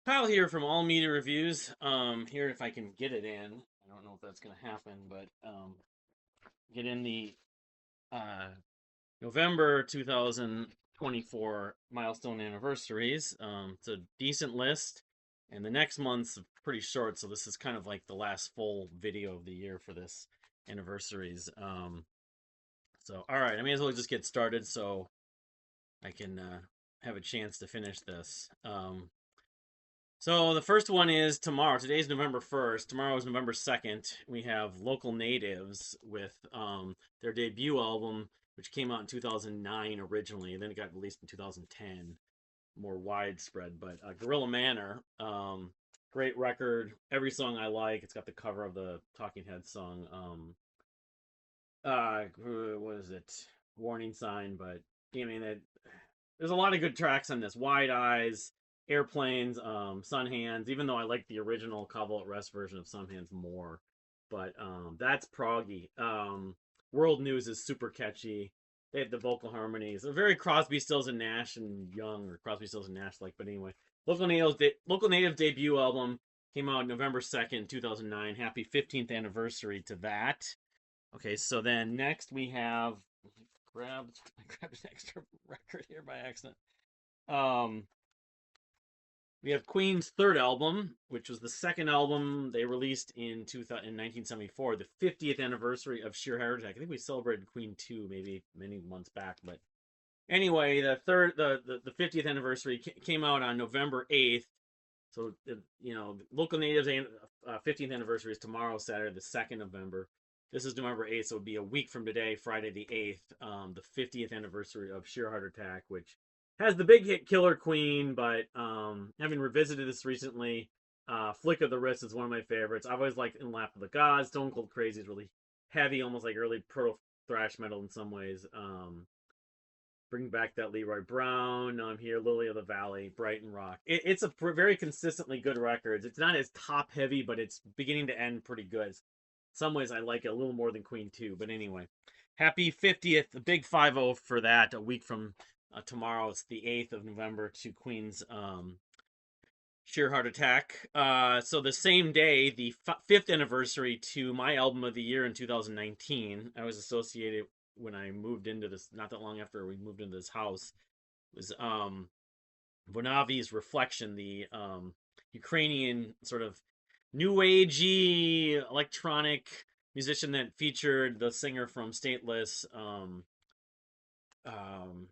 Kyle here from All Media Reviews. Here if I can get it in. I don't know if that's gonna happen, but get in the uh November 2024 Milestone Anniversaries. It's a decent list, and the next month's pretty short, so this is kind of like the last full video of the year for this anniversaries. So all right, I may as well just get started so I can have a chance to finish this. So the first one is tomorrow. Today's November 1st. Tomorrow is November 2nd. We have Local Natives with their debut album, which came out in 2009 originally. Then it got released in 2010, more widespread. But Gorilla Manor, great record. Every song I like. It's got the cover of the Talking Heads song. What is it? Warning Sign. But I mean, there's a lot of good tracks on this. Wide Eyes, Airplanes, Sun Hands, even though I like the original Cobble at Rest version of Sun Hands more. But that's proggy. World News is super catchy. They have the vocal harmonies. They're very Crosby, Stills, and Nash and Young, or Crosby, Stills, and Nash like. But anyway, Local Natives debut album came out November 2nd, 2009. Happy 15th anniversary to that. Okay, so then next we have I grabbed an extra record here by accident. Um, we have Queen's third album, which was the second album they released in 1974, the 50th anniversary of Sheer Heart Attack. I think we celebrated Queen 2 maybe many months back, but anyway, the 50th anniversary came out on November 8th. So Local Natives 15th anniversary is tomorrow, Saturday, the 2nd of November. This is November 8th, so it would be a week from today, Friday the 8th, the 50th anniversary of Sheer Heart Attack, which has the big hit Killer Queen, but having revisited this recently, Flick of the Wrist is one of my favorites. I've always liked In Lap of the Gods. Stone Cold Crazy is really heavy, almost like early proto thrash metal in some ways. Bring back that Leroy Brown. Now I'm here, Lily of the Valley, Brighton Rock. It's a very consistently good record. It's not as top heavy, but it's beginning to end pretty good. In some ways, I like it a little more than Queen 2. But anyway, happy 50th, the big 50 for that. A week from tomorrow, it's the 8th of November to Queen's Sheer Heart Attack. So the same day, the fifth anniversary to my album of the year in 2019, I was associated when I moved into this, not that long after we moved into this house, was Vonavi's Reflection, the Ukrainian sort of new agey electronic musician that featured the singer from Stateless,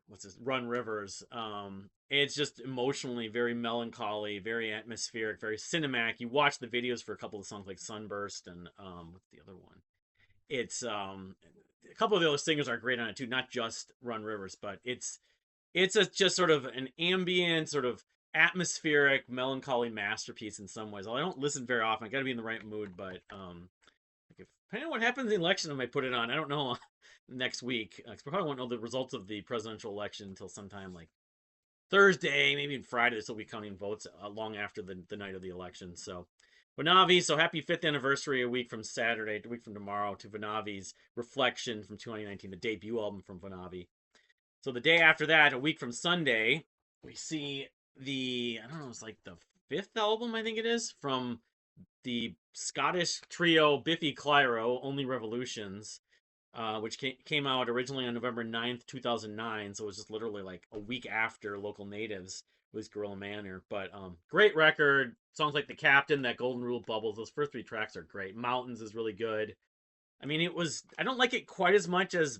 what's this, Run Rivers. It's just emotionally very melancholy, very atmospheric, very cinematic. You watch the videos for a couple of songs like Sunburst and what's the other one? It's a couple of the other singers are great on it too, not just Run Rivers, but just sort of an ambient, sort of atmospheric, melancholy masterpiece in some ways. Although I don't listen very often, I got to be in the right mood. But like if, depending on what happens in the election, I might put it on. I don't know next week. I probably won't know the results of the presidential election until sometime like Thursday, maybe even Friday. This will be counting votes long after the night of the election. So Vanavi, so happy fifth anniversary a week from Saturday, a week from tomorrow, to Vanavi's Reflection from 2019, the debut album from Vanavi. So the day after that, a week from Sunday, we see I don't know, it's like the fifth album, I think it is, from the Scottish trio Biffy Clyro, Only Revolutions, which came out originally on November 9th, 2009. So it was just literally like a week after Local Natives was Gorilla Manor. But great record. Songs like The Captain, that Golden Rule Bubbles, those first three tracks are great. Mountains is really good. I mean, I don't like it quite as much as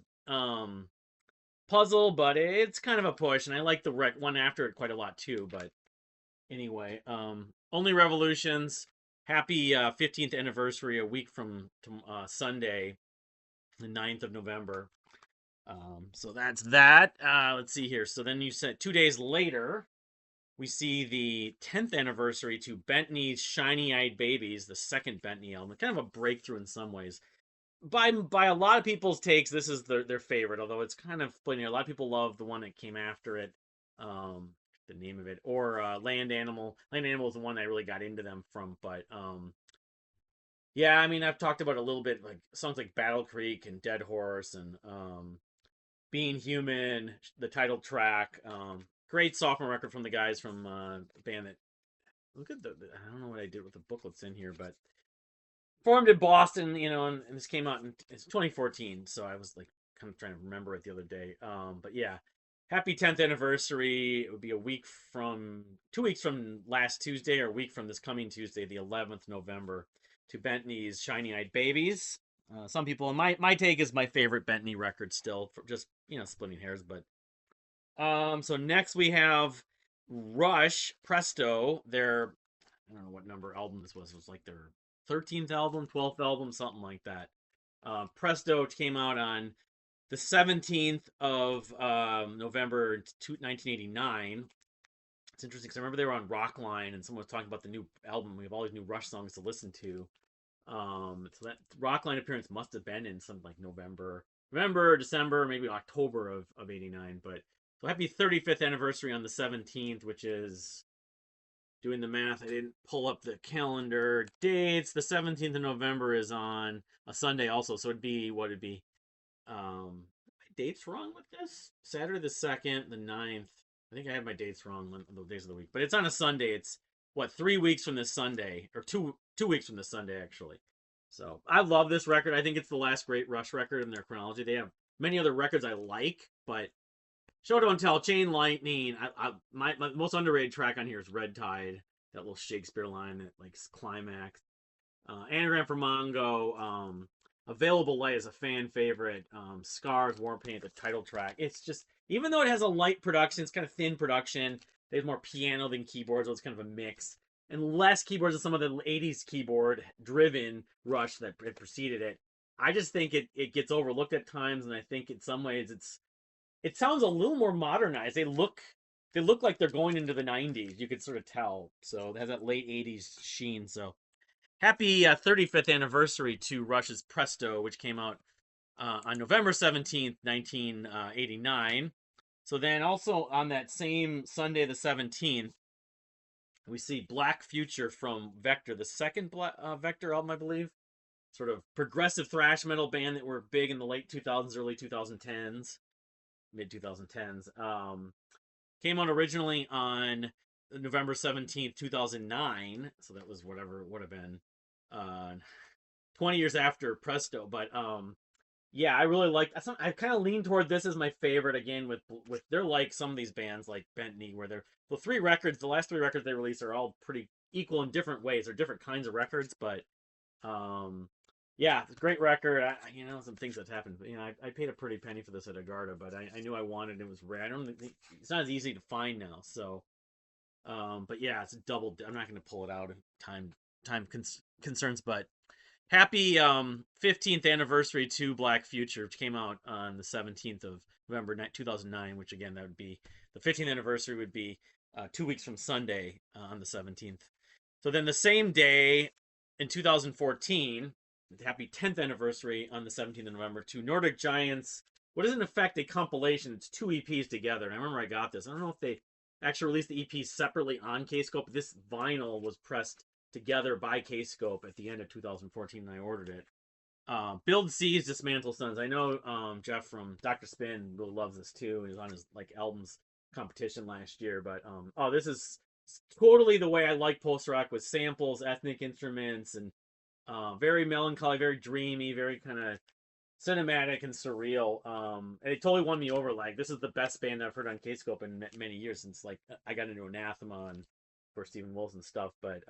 Puzzle, but it's kind of a push. And I like the one after it quite a lot too. But anyway, Only Revolutions. Happy 15th anniversary a week from Sunday, the 9th of November. So that's that. Let's see here. So then you said 2 days later, we see the 10th anniversary to Bentley's Shiny Eyed Babies, the second Bentley album. Kind of a breakthrough in some ways. By a lot of people's takes, this is their favorite, although it's kind of funny. A lot of people love the one that came after it. The name of it, or Land Animal. Land Animal is the one I really got into them from, but yeah, I mean, I've talked about it a little bit, like songs like Battle Creek and Dead Horse and Being Human, the title track. Great sophomore record from the guys from a band that look at I don't know what I did with the booklets in here, but formed in Boston, and this came out in it's 2014. So I was like kind of trying to remember it the other day. But yeah, happy 10th anniversary. It would be a week from 2 weeks from last Tuesday, or a week from this coming Tuesday, the 11th November, to Bentley's Shiny Eyed Babies. Some people, my take is my favorite Bentley record still, for just splitting hairs, but so next we have Rush Presto. Their I don't know what number album this was. It was like their 13th album, 12th album, something like that. Presto came out on the 17th of November 1989. It's interesting because I remember they were on Rockline and someone was talking about the new album. We have all these new Rush songs to listen to. So that Rockline appearance must have been in something like November, December, maybe October of '89. But so happy 35th anniversary on the 17th, which is doing the math. I didn't pull up the calendar dates. The 17th of November is on a Sunday also, so it'd be what it'd be. My dates wrong with this? Saturday the 2nd, the 9th. I think I had my dates wrong on the days of the week, but it's on a Sunday. It's what 3 weeks from this Sunday, or two weeks from this Sunday actually. So I love this record. I think it's the last great Rush record in their chronology. They have many other records I like, but Show Don't Tell, Chain Lightning. My most underrated track on here is Red Tide. That little Shakespeare line that like climax. Anagram for Mongo. Available Light is a fan favorite. Scars, War Paint, the title track. It's just, even though it has a light production, it's kind of thin production. There's more piano than keyboards, so it's kind of a mix. And less keyboards than some of the 80s keyboard driven Rush that preceded it. I just think it gets overlooked at times, and I think in some ways it sounds a little more modernized. They look like they're going into the 90s. You could sort of tell. So it has that late 80s sheen. So happy 35th anniversary to Rush's Presto, which came out on November 17th, 1989. So then also on that same Sunday, the 17th, we see Black Future from Vector, the second Vector album, I believe. Sort of progressive thrash metal band that were big in the late 2000s, early 2010s, mid 2010s. Came out originally on November 17th, 2009. So that was whatever it would have been 20 years after Presto. But yeah, I really like. I kind of lean toward this as my favorite again. With they're like some of these bands like Bentley, where they're the last three records they released are all pretty equal in different ways. They're different kinds of records, but yeah, it's a great record. Some things that's happened, but I paid a pretty penny for this at Agarda, but I knew I wanted it. It was rare. I don't think it's not as easy to find now. So, but yeah, it's a double. I'm not going to pull it out. Time concerns, but happy 15th anniversary to Black Future, which came out on the 17th of November 2009. Which again, that would be the 15th anniversary would be 2 weeks from Sunday on the 17th. So then the same day in 2014, happy 10th anniversary on the 17th of November to Nordic Giants. What is in effect a compilation? It's two EPs together. And I remember I got this. I don't know if they actually released the EPs separately on Kscope. This vinyl was pressed together by Kscope at the end of 2014, and I ordered it. Build Seas, Dismantle Suns. I know Jeff from Dr. Spin really loves this too. He was on his albums competition last year, but this is totally the way I like post rock, with samples, ethnic instruments, and very melancholy, very dreamy, very kind of cinematic and surreal. And it totally won me over. Like, this is the best band I've heard on Kscope in many years, since like I got into Anathema and for Steven Wilson stuff. But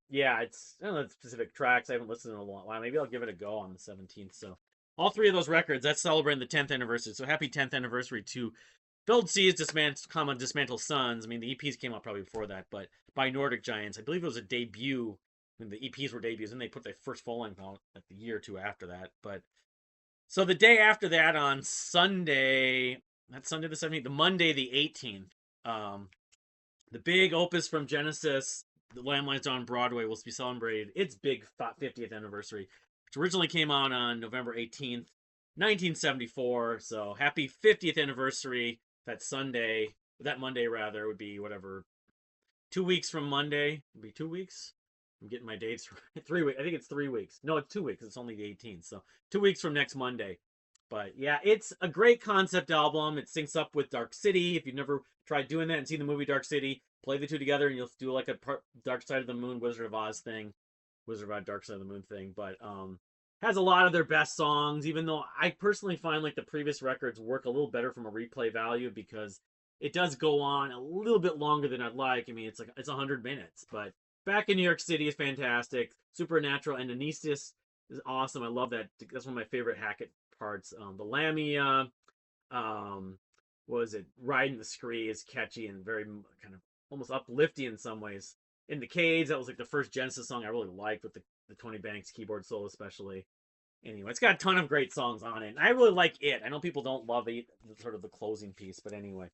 yeah, it's, I don't know, specific tracks I haven't listened in a long while. Maybe I'll give it a go on the 17th. So all three of those records, that's celebrating the 10th anniversary. So happy 10th anniversary to Build Seas, Dismantle Suns. I mean, the EPs came out probably before that, but by Nordic Giants. I believe it was a debut when the EPs were debuts, and they put their first full length out like the year or two after that. But so the day after that, on Sunday, that's Sunday the 17th, the Monday the 18th, the big opus from Genesis, The Lamb Lies Down on Broadway, will be celebrated its big 50th anniversary, which originally came out on November 18th, 1974. So happy 50th anniversary. That Sunday, that Monday rather, would be whatever, 2 weeks from Monday. Would be 2 weeks. I'm getting my dates right. 3 weeks. I think it's 3 weeks. No, it's 2 weeks. It's only the 18th. So 2 weeks from next Monday. But yeah, it's a great concept album. It syncs up with Dark City. If you've never tried doing that and seen the movie Dark City, play the two together and you'll do like a Dark Side of the Moon, Wizard of Oz thing, Wizard of Oz, Dark Side of the Moon thing. But has a lot of their best songs. Even though I personally find like the previous records work a little better from a replay value because it does go on a little bit longer than I'd like. I mean, it's like it's 100 minutes, but Back in New York City is fantastic. Supernatural and Anesthesia is awesome. I love that. That's one of my favorite Hackett parts. The Lamia, um, was it Riding the Scree is catchy and very kind of almost uplifting in some ways. In the Cage, that was like the first Genesis song I really liked with the Tony Banks keyboard solo, especially. Anyway, it's got a ton of great songs on it. I really like it. I know people don't love it, sort of the closing piece, but anyway.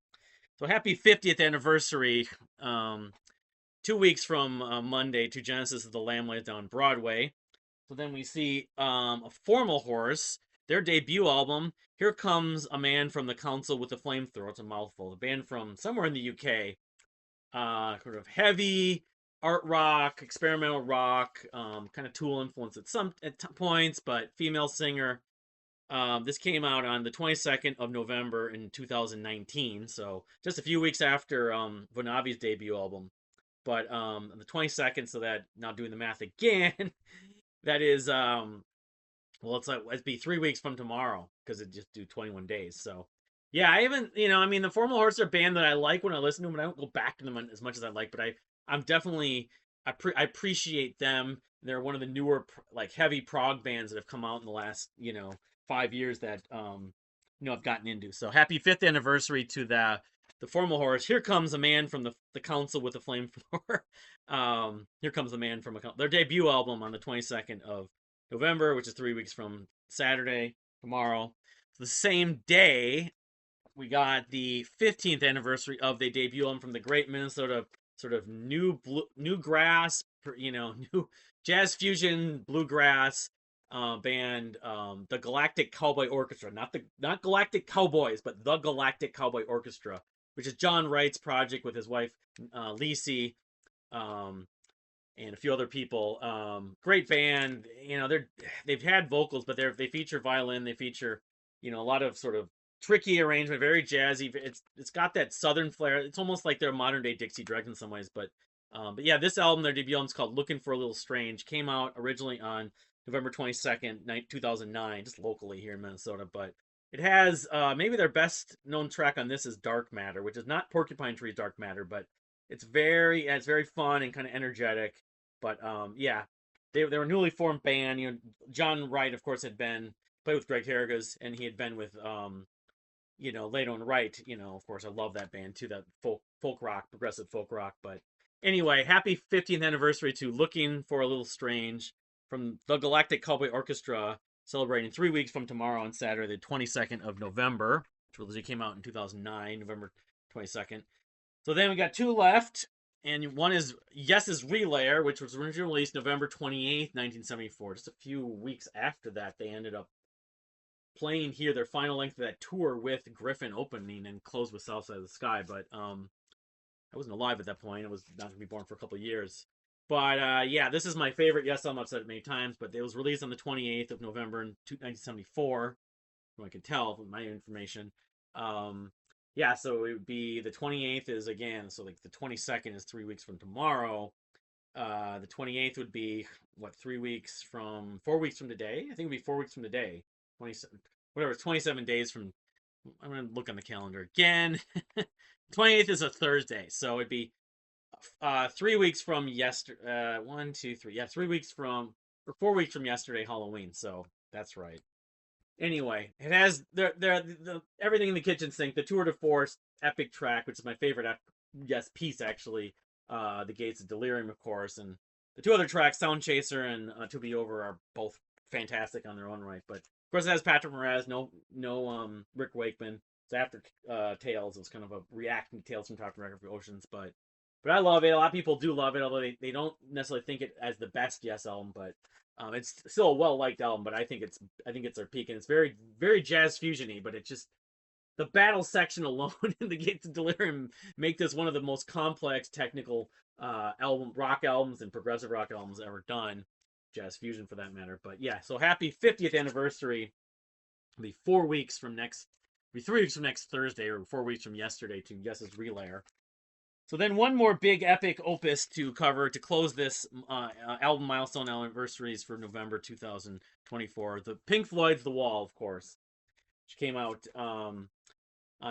So happy 50th anniversary. 2 weeks from Monday to Genesis of the Lamb Lays Down Broadway. So then we see a Formal Horse, their debut album. Here Comes a Man from the Council with a Flamethrower. It's a mouthful. A band from somewhere in the UK. Sort of heavy art rock, experimental rock, kind of Tool influence at some points, but female singer. This came out on the 22nd of November in 2019, so just a few weeks after Vonavi's debut album. But on the 22nd, so that now doing the math again, that is well, it's like it'd be 3 weeks from tomorrow because it just do 21 days. So yeah, I haven't, I mean, the Formal Horse are a band that I like when I listen to them, but I don't go back to them as much as I like. But I'm definitely I appreciate them. They're one of the newer like heavy prog bands that have come out in the last 5 years that I've gotten into. So happy 5th anniversary to the Formal Horse. Here comes a man from the council with a flamethrower. Here comes the man from their debut album on the 22nd of November, which is 3 weeks from Saturday, tomorrow. So the same day, we got the 15th anniversary of the debut album from the great Minnesota sort of new grass, new jazz fusion bluegrass band, the Galactic Cowboy Orchestra, not Galactic Cowboys, but the Galactic Cowboy Orchestra, which is John Wright's project with his wife Lisi. And a few other people. Great band. They've had vocals, but they feature violin. They feature a lot of sort of tricky arrangement, very jazzy. It's got that southern flair. It's almost like their modern day Dixie Dregs in some ways. But yeah, this album, their debut album, is called "Looking for a Little Strange." Came out originally on November 22nd, 2009, just locally here in Minnesota. But it has maybe their best known track on this is "Dark Matter," which is not Porcupine Tree's "Dark Matter," but it's very fun and kind of energetic. But yeah, they were a newly formed band. John Wright, of course, had been played with Greg Harrigas, and he had been with Lato and Wright. Of course, I love that band too. That folk rock, progressive folk rock. But anyway, happy 15th anniversary to Looking for a Little Strange from the Galactic Cowboy Orchestra, celebrating 3 weeks from tomorrow on Saturday, the 22nd of November. Trilogy came out in 2009, November 22nd. So then we got two left, and one is Yes's Relayer, which was originally released November 28th, 1974. Just a few weeks after that, they ended up playing here their final length of that tour with Griffin opening and closed with South Side of the Sky. But I wasn't alive at that point. I was not going to be born for a couple of years. But yeah, this is my favorite Yes album. I've said it many times, but it was released on the 28th of November in 1974, from what I can tell from my information. Yeah, so it would be the 28th is again, so like the 22nd is 3 weeks from tomorrow. The 28th would be what, 4 weeks from today? I think it would be 4 weeks from today. 27, whatever, it's 27 days from. I'm gonna look on the calendar again. 28th is a Thursday, so it'd be 3 weeks from yesterday. 1, 2, 3. Yeah, 3 weeks from or 4 weeks from yesterday, Halloween. So that's right. Anyway, it has the everything in the kitchen sink. The tour de force epic track, which is my favorite piece actually. The Gates of Delirium, of course, and the two other tracks, Sound Chaser and To Be Over, are both fantastic on their own right. But of course, it has Patrick Moraz, no Rick Wakeman. It's after Tales. It was kind of a reacting to Tales from Top Record for Oceans, but I love it. A lot of people do love it, although they don't necessarily think it as the best Yes album, but it's still a well liked album. But I think it's their peak, and it's very very jazz fusiony. But it just the battle section alone in the Gates of Delirium make this one of the most complex technical rock albums and progressive rock albums ever done, jazz fusion for that matter. But yeah, so happy 50th anniversary It'll be 4 weeks from next, it'll be 3 weeks from next Thursday, or 4 weeks from yesterday to Guess's Relayer. So then one more big epic opus to cover to close this album Milestone Anniversaries for November 2024. The Pink Floyd's The Wall, of course, which came out on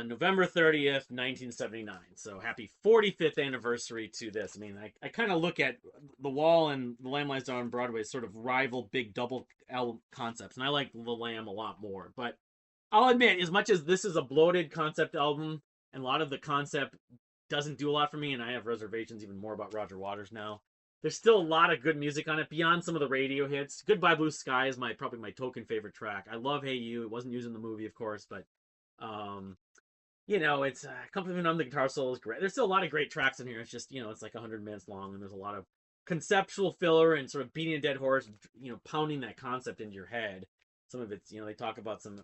November 30th, 1979. So happy 45th anniversary to this. I mean, I kind of look at The Wall and The Lamb Lies Down on Broadway as sort of rival big double album concepts, and I like The Lamb a lot more. But I'll admit, as much as this is a bloated concept album, and a lot of the concept doesn't do a lot for me, and I have reservations even more about Roger Waters now. There's still a lot of good music on it beyond some of the radio hits. Goodbye Blue Sky is probably my token favorite track. I love Hey You. It wasn't used in the movie, of course, but um, it's Compliment on the Guitar Solo is great. There's still a lot of great tracks in here. It's just, it's like 100 minutes long, and there's a lot of conceptual filler and sort of beating a dead horse, pounding that concept into your head. Some of it's, they talk about some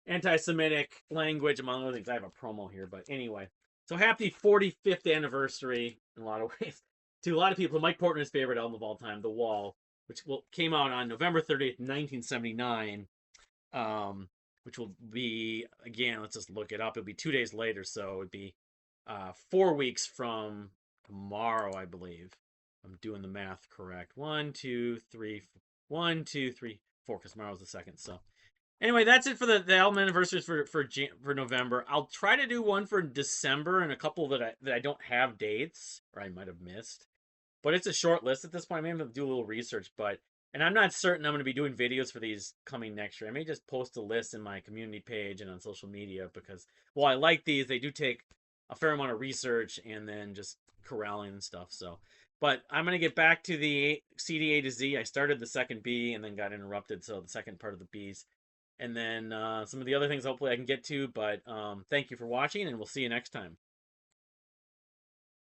anti-Semitic language, among other things. I have a promo here, but anyway. So happy 45th anniversary in a lot of ways to a lot of people. Mike Portnoy's favorite album of all time, The Wall, which came out on November 30th, 1979. Which will be, again, let's just look it up. It'll be 2 days later, so it'd be 4 weeks from tomorrow, I believe. I'm doing the math correct. 1, 2, 3, 1, 2, 3, 4, because tomorrow's the second. So anyway, that's it for the album anniversaries for November. I'll try to do one for December and a couple that I don't have dates, or I might have missed. But it's a short list at this point. I may have to do a little research, and I'm not certain I'm going to be doing videos for these coming next year. I may just post a list in my community page and on social media because, while I like these, they do take a fair amount of research and then just corralling and stuff. So, but I'm going to get back to the CD A to Z. I started the second B and then got interrupted, so the second part of the Bs. And then some of the other things hopefully I can get to. But thank you for watching, and we'll see you next time.